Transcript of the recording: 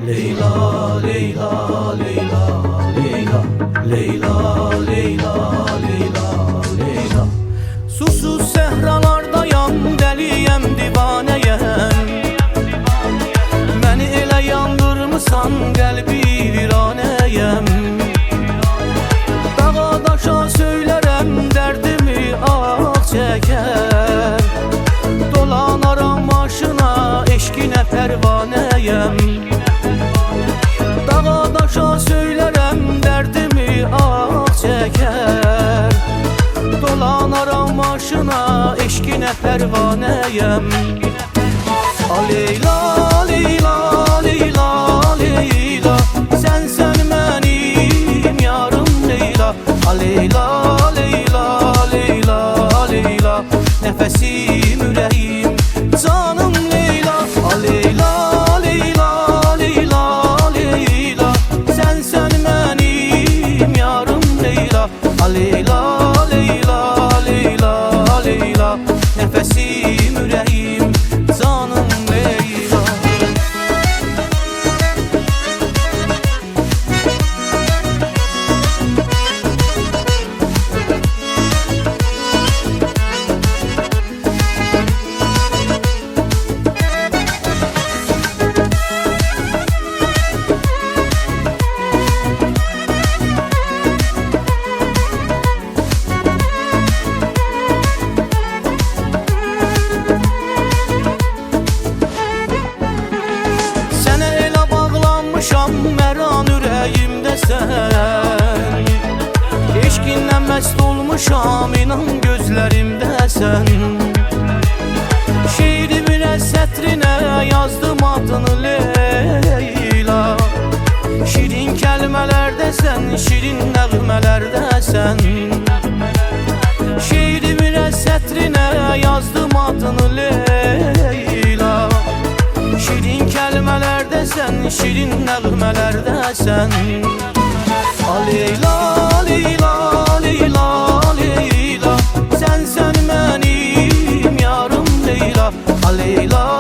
Leyla, Leyla, Leyla, Leyla, Leyla, Leyla, Leyla, Leyla. Susuz səhralardayam, dəliyəm, divanəyəm. Məni elə yandırmısan, qəlbi viranəyəm. Dağa daşa söylərəm, dərdimi ağ çəkər. Dolanaram başına, eşqinə pərvanəyəm. Dağa daşa söylərəm, dərdimi ağ çəkər. Dolanaram başına, eşqinə pərvanəyəm. Leyla, Leyla, Leyla, Leyla, sənsən mənim yarım Leyla. Leyla, Leyla, Leyla, Leyla, nəfəsim, ürəyim, canım Leyla. Leyla, Leyla, Leyla, Leyla, sənsən mənim yarım Leyla. Leyla, Leyla, Leyla, Leyla, nəfəsim, ürəyim, canım Leyla. Məran ürəyimdəsən, eşqindən məst olmuşam, inan gözlərimdəsən. Şeirimin sətrinə yazdım adını Leyla. Şirin kəlmələrdəsən, şirin nəğmələrdəsən. Şeirimin sətrinə yazdım adını Leyla. Şirin kəlmələrdəsən, şirin nəğmələrdəsən. Leyla, Leyla, Leyla, Leyla, sənsən mənim yarım Leyla. Leyla,